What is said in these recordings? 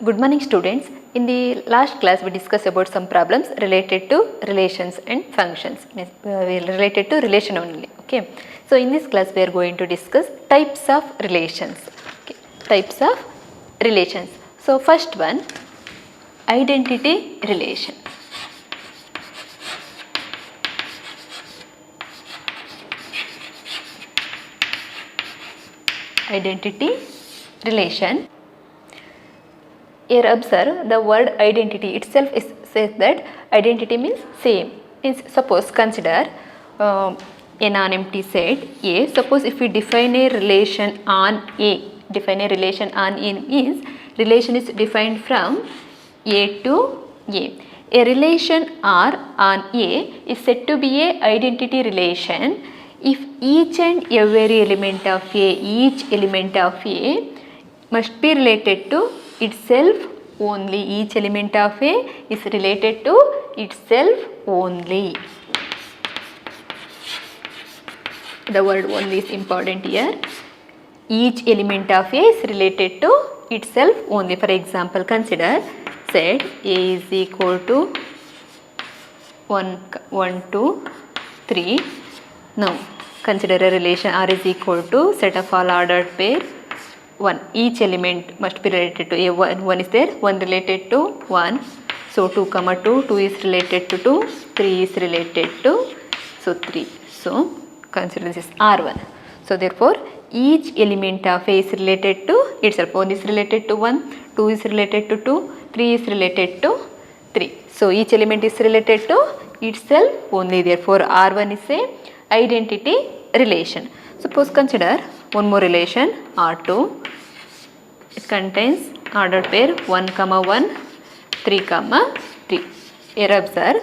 Good morning students. In the last class we discussed about some problems related to relations and functions, related to relation only. Okay. So in this class we are going to discuss types of relations. Okay. Types of relations. So first one, identity relation. Identity relation. Here observe the word identity itself says that identity means same. Means suppose consider a non-empty set A. Suppose if we define a relation on A, means relation is defined from A to A. A relation R on A is said to be a identity relation if each and every element of A, must be related to itself only. Each element of A is related to itself only. The word only is important here. Each element of A is related to itself only. For example, consider set A is equal to 1, 2, 3. Now consider a relation R is equal to set of all ordered pair 1. Each element must be related to A. 1 is there, 1 related to 1. So 2, 2 is related to 2, 3 is related to 3. So consider this is R1. So therefore each element of A is related to itself. 1 is related to 1, 2 is related to 2, 3 is related to 3. So each element is related to itself only. Therefore R1 is a identity relation. Suppose consider one more relation R2. It contains ordered pair 1, 1, 3, 3. Here observe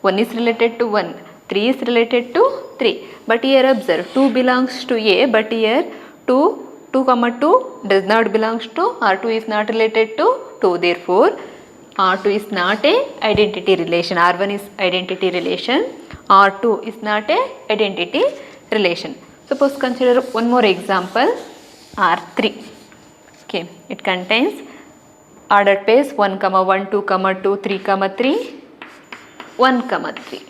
1 is related to 1, 3 is related to 3. But here observe 2 belongs to A, but here 2, 2, 2 does not belongs to R2 is not related to 2. Therefore R2 is not a identity relation. R1 is identity relation. R2 is not a identity relation. Suppose consider one more example R3. Okay, it contains ordered pairs 1, 1, 2, 2, 3, 3, 1, 3.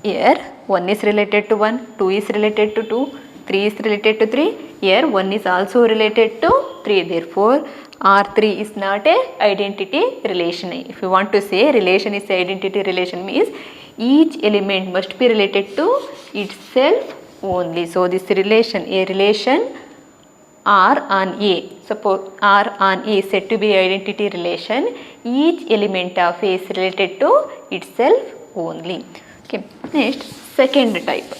Here 1 is related to 1, 2 is related to 2, 3 is related to 3. Here 1 is also related to 3. Therefore R3 is not a identity relation. If you want to say relation is a identity relation means each element must be related to itself only. So this relation, a relation R on A, suppose R on A is said to be identity relation. Each element of A is related to itself only. Okay. Next, second type.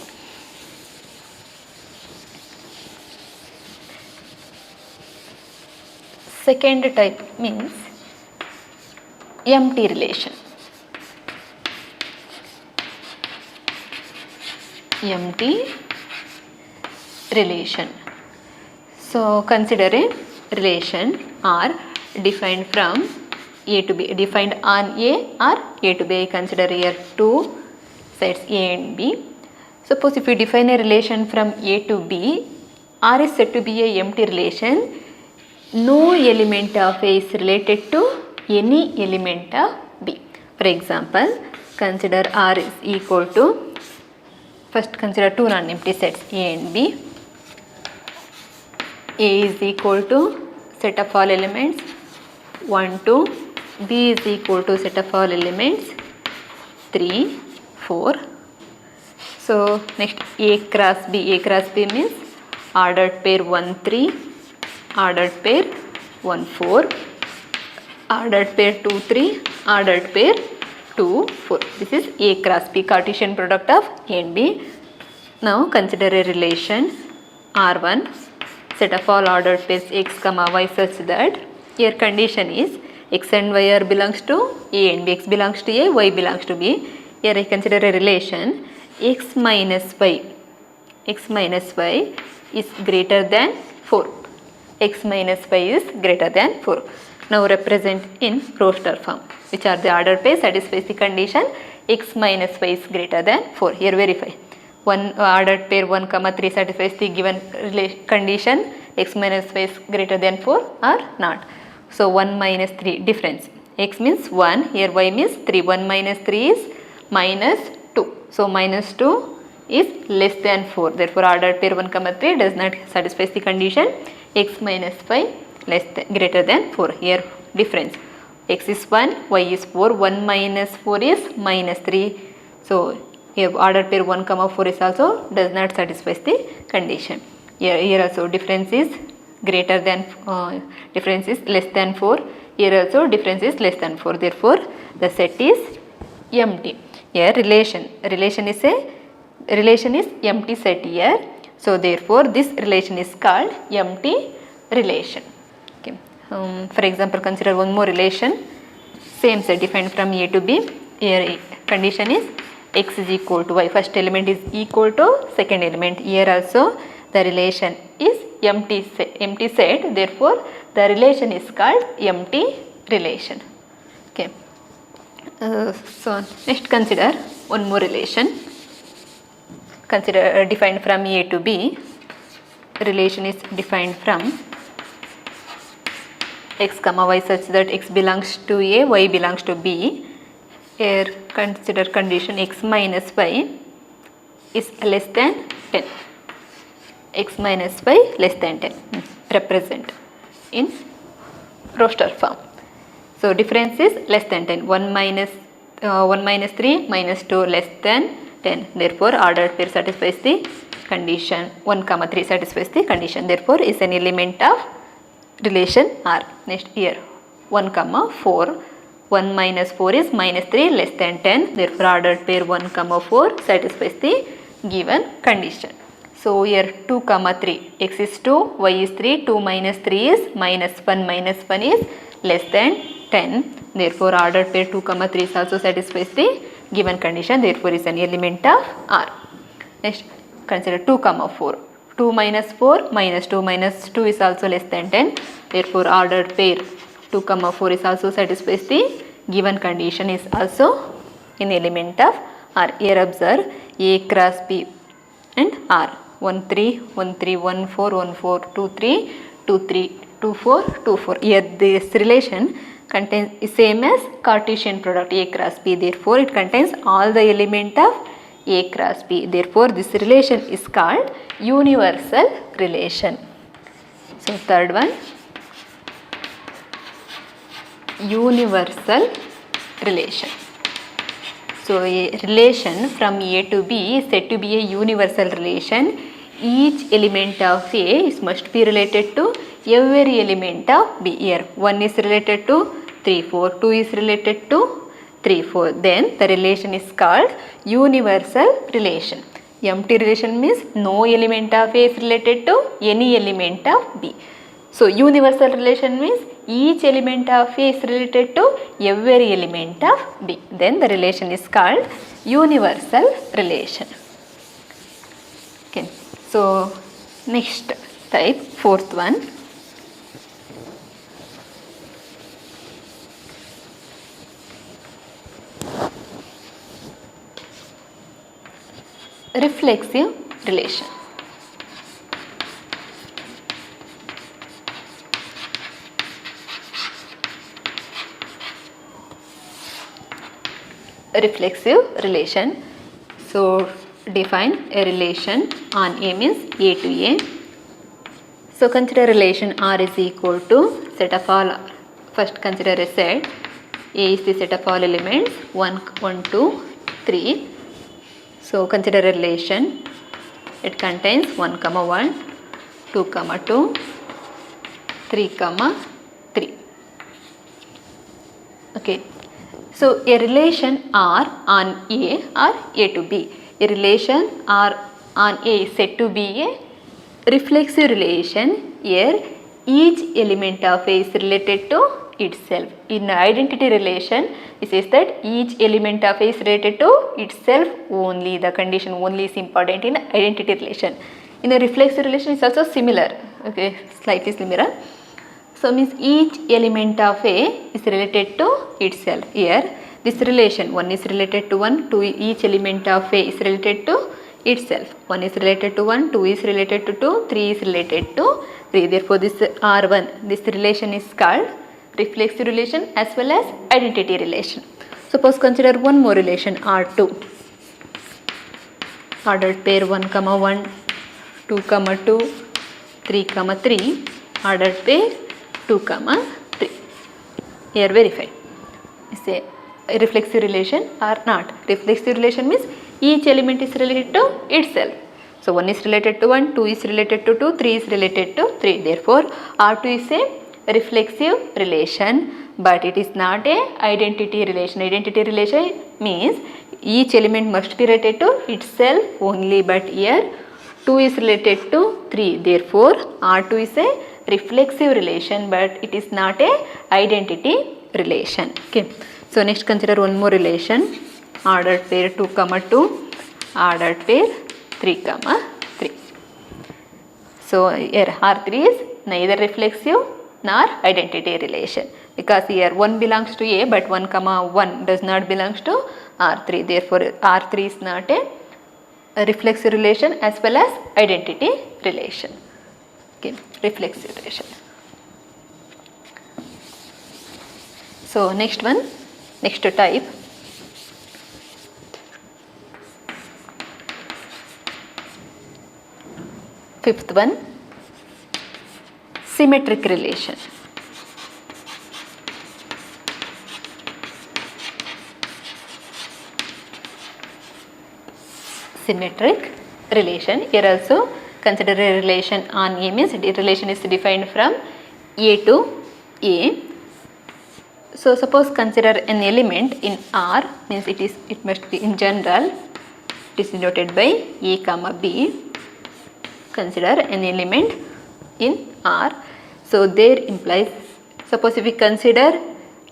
Second type means empty relation. Empty relation. So consider a relation R defined from A to B, defined on A or A to B. Consider here two sets A and B. Suppose if we define a relation from A to B, R is said to be a empty relation. No element of A is related to any element of B. For example, consider R is equal to, first consider two non-empty sets A and B. A is equal to set of all elements 1, 2. B is equal to set of all elements 3, 4. So next A cross B. A cross B means ordered pair 1, 3, ordered pair 1, 4, ordered pair 2, 3, ordered pair 2, 4. This is A cross B, Cartesian product of A and B. Now consider a relation R1, set of all ordered pairs x, y such that here condition is x and y are belongs to A and B. X belongs to A, y belongs to B. Here I consider a relation x minus y. X minus y is greater than 4. X minus y is greater than 4. Now represent in roster form. Which are the ordered pairs satisfies the condition x minus y is greater than 4. Here verify. One ordered pair 1, 3 satisfies the given condition x minus 5 is greater than 4 or not. So 1 minus 3 difference. X means 1, here y means 3. 1 minus 3 is minus 2. So minus 2 is less than 4. Therefore ordered pair 1 comma 3 does not satisfy the condition x minus 5 greater than 4. Here difference. X is 1, y is 4. 1 minus 4 is minus 3. So here ordered pair 1 comma 4 is also does not satisfy the condition. Here also difference is greater than difference is less than 4. Here also difference is less than 4. Therefore the set is empty. Here relation is empty set here. So therefore this relation is called empty relation. Okay. For example, consider one more relation. Same set defined from A to B. Here condition is x is equal to y. First element is equal to second element. Here also the relation is empty set. Therefore the relation is called empty relation. Okay. So next consider one more relation. Consider defined from A to B. Relation is defined from x comma y such that x belongs to A, y belongs to B. Here consider condition x minus y is less than 10. X minus y less than 10. Represent in roster form. So difference is less than 10. 1 minus 3 minus 2 less than 10. Therefore ordered pair satisfies the condition. 1 comma 3 satisfies the condition. Therefore is an element of relation R. Next here 1 comma 4. 1 minus 4 is minus 3 less than 10. Therefore ordered pair 1 comma 4 satisfies the given condition. So here 2 comma 3, x is 2, y is 3, 2 minus 3 is minus 1 is less than 10. Therefore ordered pair 2 comma 3 is also satisfies the given condition. Therefore is an element of R. Next consider 2 comma 4. 2 minus 4 minus 2 minus 2 is also less than 10. Therefore ordered pair 2 comma 4 is also satisfies the given condition is also an element of R. Here observe A cross B and R. 1 3 1 3 1 4 1 4 2 3 2 3 2 4 2 4. Here this relation contains same as Cartesian product A cross B. Therefore it contains all the element of A cross B. Therefore this relation is called universal relation. So third one, universal relation. So a relation from A to B is said to be a universal relation. Each element of A must be related to every element of B. Here 1 is related to 3 4, 2 is related to 3 4. Then the relation is called universal relation. Empty relation means no element of A is related to any element of B. So universal relation means each element of A is related to every element of B. Then the relation is called universal relation. Okay. So next type, fourth one. Reflexive relation. Reflexive relation. So define a relation on A means A to A. So consider relation R is equal to set of all. First consider a set. A is the set of all elements 1 1 2 3. So consider a relation. It contains 1 comma 1, 2 comma 2, 3 comma 3. Okay. So a relation R on A or A to B. A relation R on A is said to be a reflexive relation. Here each element of A is related to itself. In identity relation, it says that each element of A is related to itself only. The condition only is important in identity relation. In a reflexive relation, it's also similar. Okay, slightly similar. So means each element of A is related to itself. Here this relation 1 is related to 1, 2 each element of A is related to itself. 1 is related to 1, 2 is related to 2, 3 is related to 3. Therefore, this R1, this relation is called reflexive relation as well as identity relation. Suppose consider one more relation R2. Ordered pair 1, 1, 2, 2, 3, 3. Ordered pair 2, 3. Here verify. Say reflexive relation or not. Reflexive relation means each element is related to itself. So 1 is related to 1, 2 is related to 2, 3 is related to 3. Therefore, R2 is a reflexive relation, but it is not a identity relation. Identity relation means each element must be related to itself only, but here 2 is related to 3. Therefore, R2 is a reflexive relation, but it is not a identity relation. Okay. So next consider one more relation, ordered pair 2, 2, ordered pair 3, 3. So here R3 is neither reflexive nor identity relation, because here 1 belongs to A but 1, 1 does not belongs to R3. Therefore, R3 is not a reflexive relation as well as identity relation. Okay, reflexive relation. So next one, next type. Fifth one, symmetric relation. Symmetric relation. Here also consider a relation on A, means the relation is defined from A to A. So suppose consider an element in R, means it must be in general, it is denoted by A, B. Consider an element in R. So there implies, suppose if we consider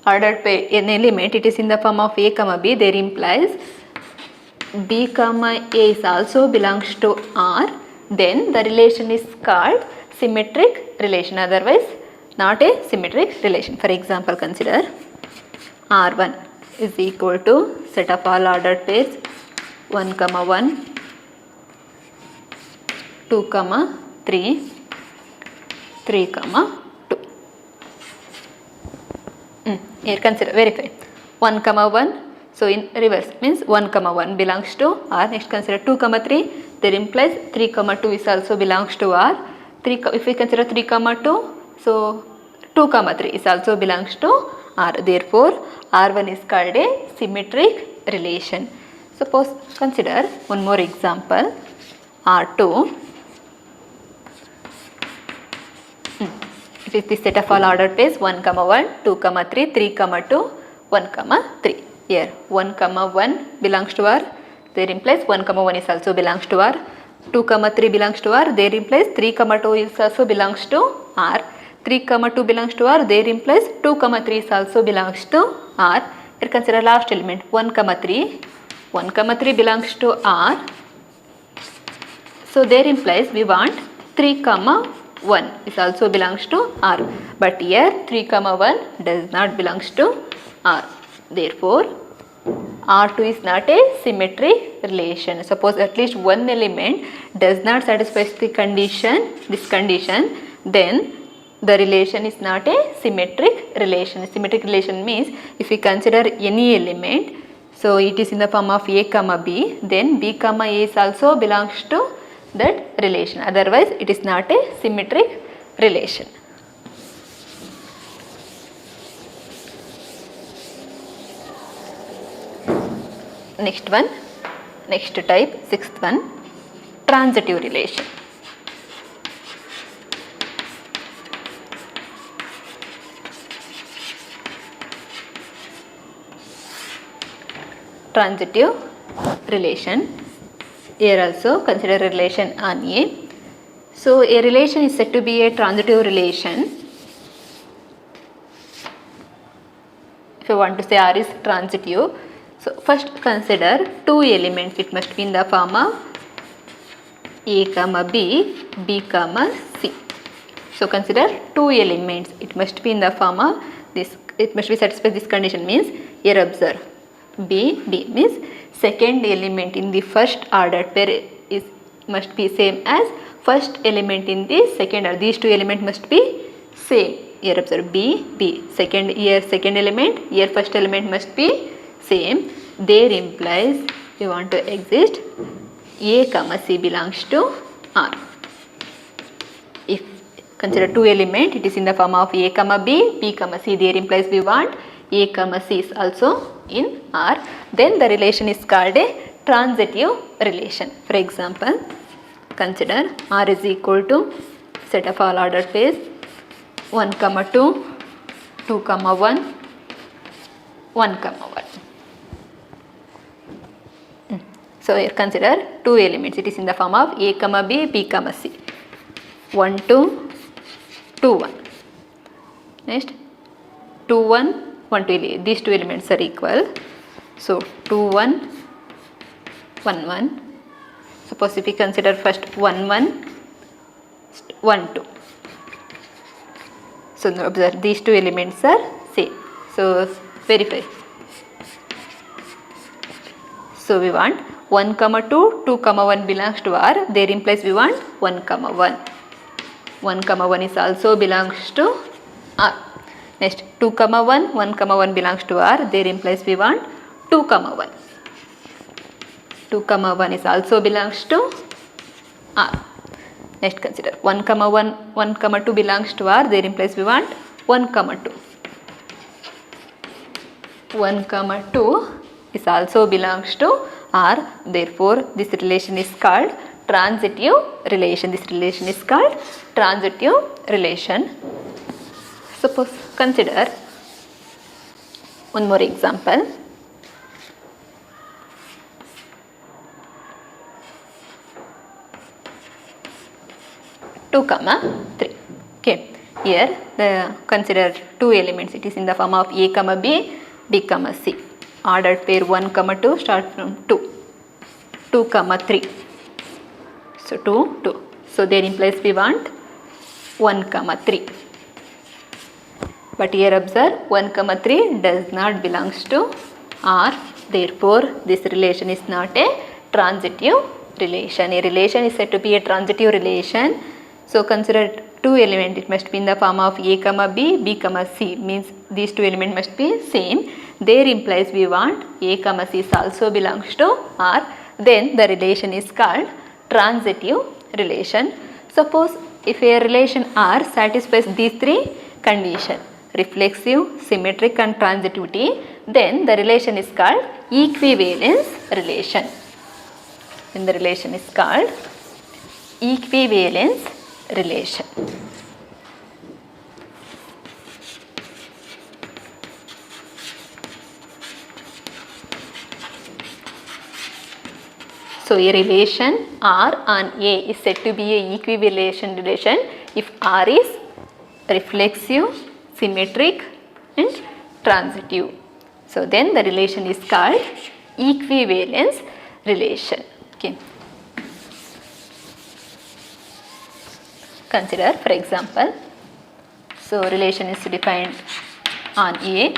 ordered by an element, it is in the form of A, B, there implies B, A is also belongs to R, then the relation is called symmetric relation, otherwise not a symmetric relation. For example, consider R1 is equal to set of all ordered pairs 1, 1, 2, 3, 3, 2. Here consider, verify. 1, 1. So in reverse means 1, 1 belongs to R. Next consider 2, 3. There implies 3, 2 is also belongs to R. If we consider 3, 2, so 2, 3 is also belongs to R. Therefore, R1 is called a symmetric relation. Suppose consider one more example, R2. It is the set of all ordered pairs 1, 1, 2, 3, 3, 2, 1, 3. Here 1, 1 belongs to R. There implies 1, 1 is also belongs to R. 2, 3 belongs to R. There implies 3, 2 is also belongs to R. 3, 2 belongs to R. There implies 2, 3 is also belongs to R. Here consider last element 1, 3. 1, 3 belongs to R. So there implies we want 3, 1 is also belongs to R. But here 3, 1 does not belongs to R. Therefore, R2 is not a symmetric relation. Suppose at least one element does not satisfy the condition, this condition, then the relation is not a symmetric relation. Symmetric relation means if we consider any element, so it is in the form of A, B, then B, A is also belongs to that relation. Otherwise, it is not a symmetric relation. Next one, next type, sixth one, transitive relation. Transitive relation. Here also consider a relation on A. So a relation is said to be a transitive relation if you want to say R is transitive. So first consider two elements, it must be in the form of A, B, B, C. So consider two elements, it must be in the form of this, it must be satisfied this condition, means here observe B means second element in the first ordered pair is must be same as first element in the second R. These two elements must be same. Here observe B, B. Second element, here first element must be same. There implies we want to exist A comma C belongs to R. If consider two element, it is in the form of A comma B, B comma C. There implies we want A comma C is also in R. Then the relation is called a transitive relation. For example, consider R is equal to set of all ordered pairs 1 comma 2, 2 comma 1, 1 comma 1. So here consider two elements. It is in the form of A comma B, B comma C. 1 2, 2 1. Next 2 1, 1 2. These two elements are equal. So 2 1, 1 1. Suppose if we consider first 1 1, 1 2. So now observe these two elements are same. So verify. So we want 1 comma 2, 2 comma 1 belongs to R. There implies we want 1 comma 1. 1 comma 1 is also belongs to R. Next 2 comma 1, 1 comma 1 belongs to R. There implies we want 2 comma 1. 2 comma 1 is also belongs to R. Next consider 1 comma 1, 1 comma 2 belongs to R. There implies we want 1 comma 2. 1 comma 2 is also belongs to R. Therefore, this relation is called transitive relation. This relation is called transitive relation. Suppose consider one more example. Two comma 3. Okay. Here the consider two elements. It is in the form of A comma B, B comma C. Ordered pair 1 comma 2 start from 2. 2 comma 3. So 2 2. So there implies we want 1 comma 3. But here observe 1 comma 3 does not belongs to R. Therefore this relation is not a transitive relation. A relation is said to be a transitive relation. So consider two elements. It must be in the form of A comma B, B comma C. Means these two elements must be same. There implies we want A comma C is also belongs to R. Then the relation is called transitive relation. Suppose if a relation R satisfies these three conditions, reflexive, symmetric and transitivity, then the relation is called equivalence relation. Then the relation is called equivalence relation. So a relation R on A is said to be a equivalation relation if R is reflexive, symmetric and transitive. So then the relation is called equivalence relation. Okay. Consider for example, so relation is defined on A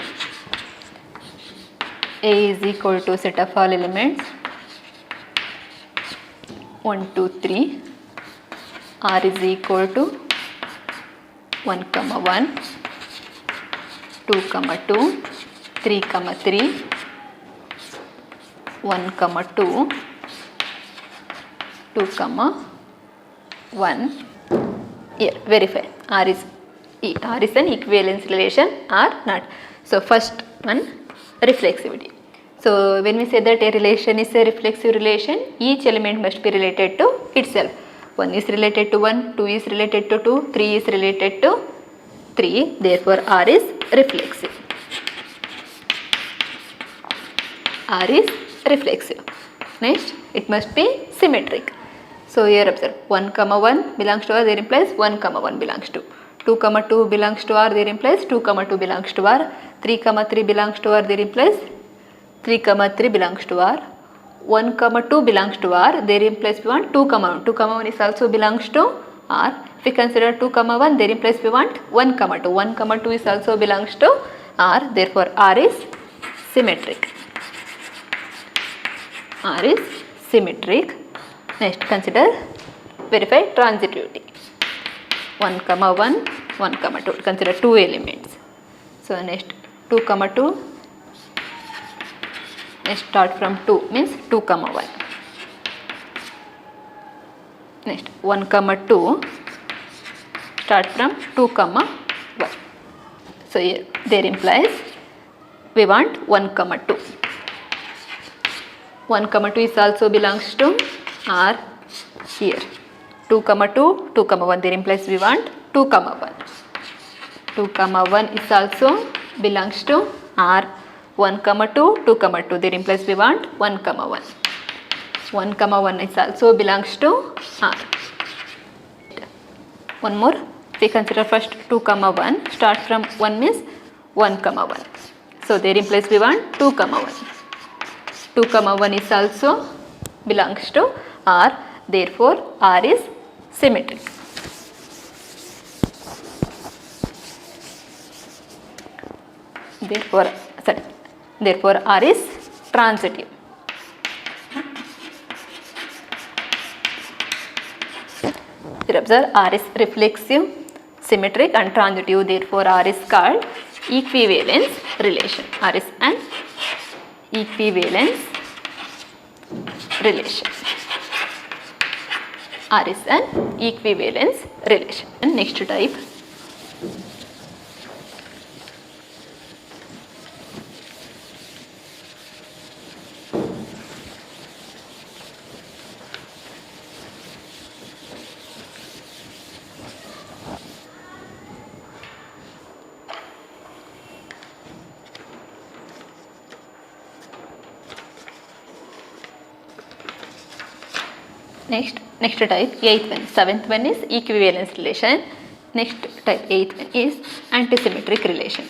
is equal to set of all elements 1 2 3, R is equal to 1 comma 1, 2 comma 2, 3 comma 3, 1 comma 2, 2 comma 1. Here verify R is an equivalence relation or not. So first one, reflexivity. So when we say that a relation is a reflexive relation, each element must be related to itself. 1 is related to 1, 2 is related to 2, 3 is related to 3. Therefore R is reflexive. R is reflexive. Next, it must be symmetric. So here observe 1 comma 1 belongs to R, there implies 1 comma 1 belongs to 2 comma 2 belongs to R, there implies 2 comma 2 belongs to R, 3 comma 3 belongs to R, there implies 3 comma 3 belongs to R, 1 comma 2 belongs to R, there implies we want 2 comma 1. 2 comma 1 is also belongs to R. If we consider 2 comma 1, there implies we want 1 comma 2. 1 comma 2 is also belongs to R. Therefore R is symmetric. R is symmetric. Next consider verify transitivity. 1, 1, 1, 2. Consider 2 elements. So next 2, 2. Next start from 2 means 2, 1. Next 1, 2. Start from 2, 1. So here there implies we want 1, 2. 1, 2 is also belongs to R here. 2, 2, 2, 1 there implies we want 2, 1. 2, 1 is also belongs to R. 1, 2, 2, 2 there implies we want 1, 1. 1, 1 is also belongs to R. One more. We consider first 2, 1. Start from 1 means 1, 1. So there implies we want 2, 1. 2, 1 is also belongs to R. Therefore R is symmetric. Therefore R is transitive. Here observe R is reflexive, symmetric and transitive. Therefore R is called equivalence relation. R is an equivalence relation. R is an equivalence relation. And next type. Next type, 8th one. 7th one is equivalence relation. Next type, 8th one is antisymmetric relation.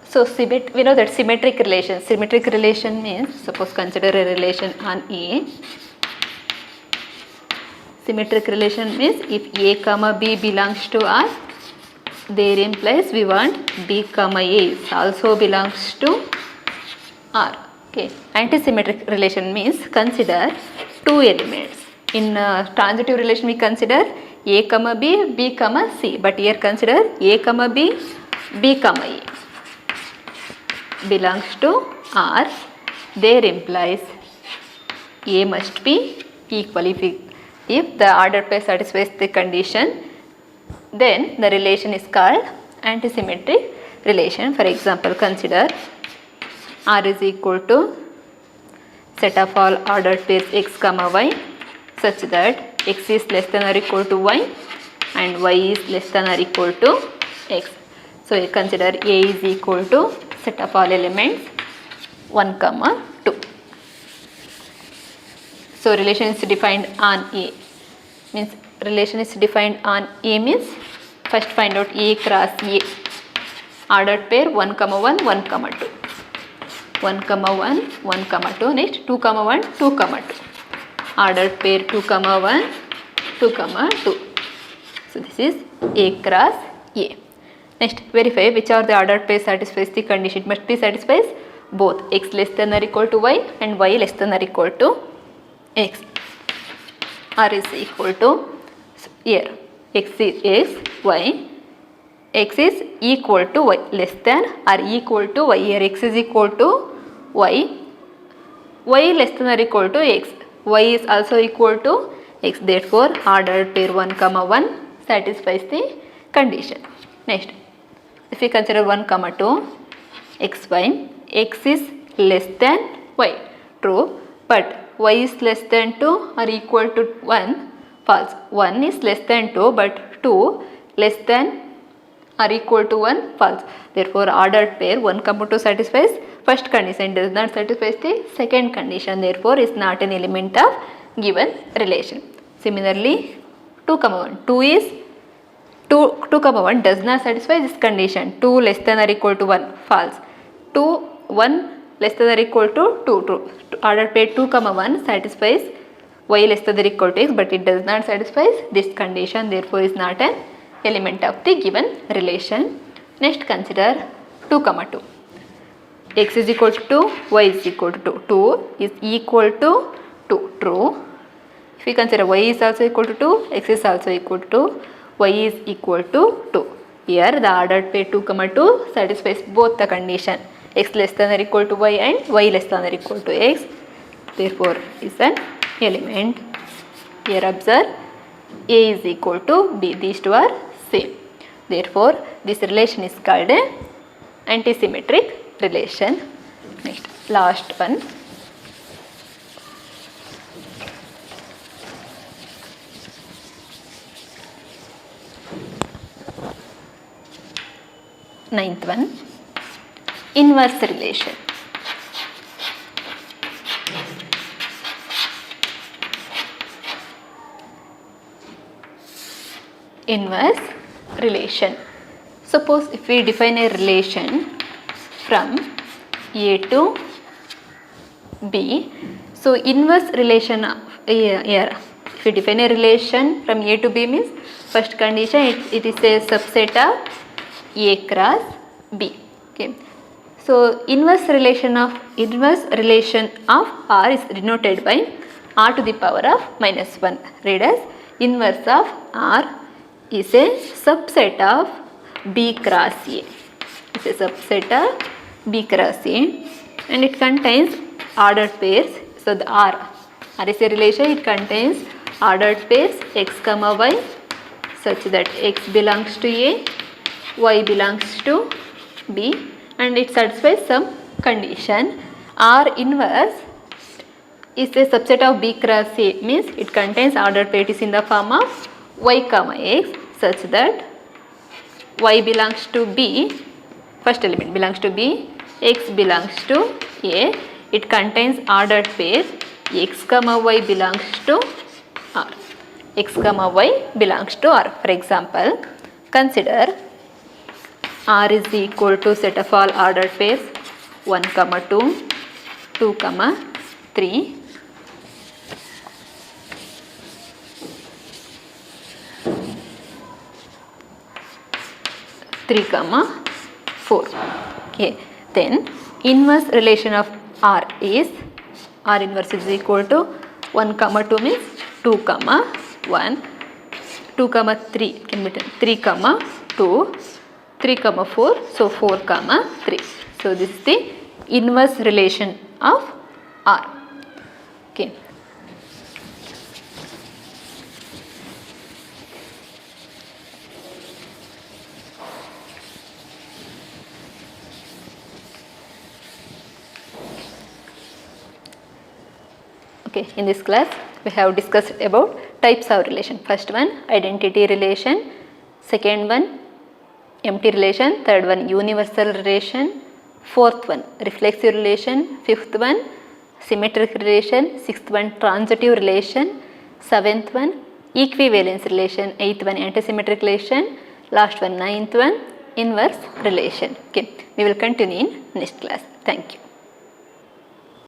So we know that symmetric relation. Symmetric relation means, suppose consider a relation on A. Symmetric relation means if A comma B belongs to R, there implies we want B comma A also belongs to R. Okay. Antisymmetric relation means consider two elements. In transitive relation we consider A comma B, B comma C. But here consider A comma B, B comma A belongs to R. There implies A must be equal. If the ordered pair satisfies the condition, then the relation is called antisymmetric relation. For example, consider R is equal to set of all ordered pairs x comma y such that x is less than or equal to y and y is less than or equal to x. So you consider A is equal to set of all elements 1, 2. So relation is defined on A. Means relation is defined on A means first find out A cross A. Ordered pair 1, 1, 1, 2. 1, 1, 1, 2. Next 2, 1, 2, 2. Ordered pair 2, 1, 2, 2. So this is A cross A. Next verify which are the ordered pair satisfies the condition. It must be satisfies both x less than or equal to y and y less than or equal to x. R is equal to, here x is y, x is equal to y, less than or equal to y. Here x is equal to y, y less than or equal to x, y is also equal to x. Therefore ordered pair 1, 1 satisfies the condition. Next, if we consider 1, 2, x, y, x is less than y, true, but y is less than 2 or equal to 1, false. 1 is less than 2 but 2 less than or equal to 1, false. Therefore ordered pair 1, 2 satisfies first condition, does not satisfy the second condition, therefore is not an element of given relation. Similarly 2, 1 does not satisfy this condition. 2 less than or equal to 1, false. 1 less than or equal to 2, true. Ordered pair 2, 1 satisfies y less than or equal to x, but it does not satisfy this condition, therefore is not an element of the given relation. Next consider 2, 2. X is equal to 2, y is equal to 2. 2 is equal to 2, true. If we consider y is also equal to 2, x is also equal to 2, y is equal to 2. Here the ordered pair 2, 2 satisfies both the condition, x less than or equal to y and y less than or equal to x, therefore is an element. Here observe A is equal to B, these two are same, therefore this relation is called a antisymmetric relation. Next, last one. Ninth one, inverse relation. Inverse relation. Suppose if we define a relation from A to B, so inverse relation of here, if we define a relation from A to B means first condition it is a subset of A cross B. Okay. So inverse relation of R is denoted by R to the power of -1. Read as inverse of R is a subset of B cross A. It's a subset of B cross A and it contains ordered pairs. So the R is a relation, it contains ordered pairs x comma y such that x belongs to A, y belongs to B, and it satisfies some condition. R inverse is a subset of B cross A, means it contains ordered pairs in the form of y comma x such that y belongs to B, first element belongs to B, x belongs to A, it contains ordered pair x comma y belongs to R, x comma y belongs to R. For example, consider R is equal to set of all ordered pairs 1, 2, 2, 3, 3, 4. Okay. Then inverse relation of R is R inverse is equal to 1, 2 means 2, 1, 2, 3 can be 3, 2, 3, 4, so 4, 3. So this is the inverse relation of R. Okay. Okay, in this class we have discussed about types of relation. First one, identity relation. Second one, empty relation. Third one, universal relation. Fourth one, reflexive relation. Fifth one, symmetric relation. Sixth one, transitive relation. Seventh one, equivalence relation. Eighth one, antisymmetric relation. Last one, ninth one, inverse relation. Okay, we will continue in next class. Thank you.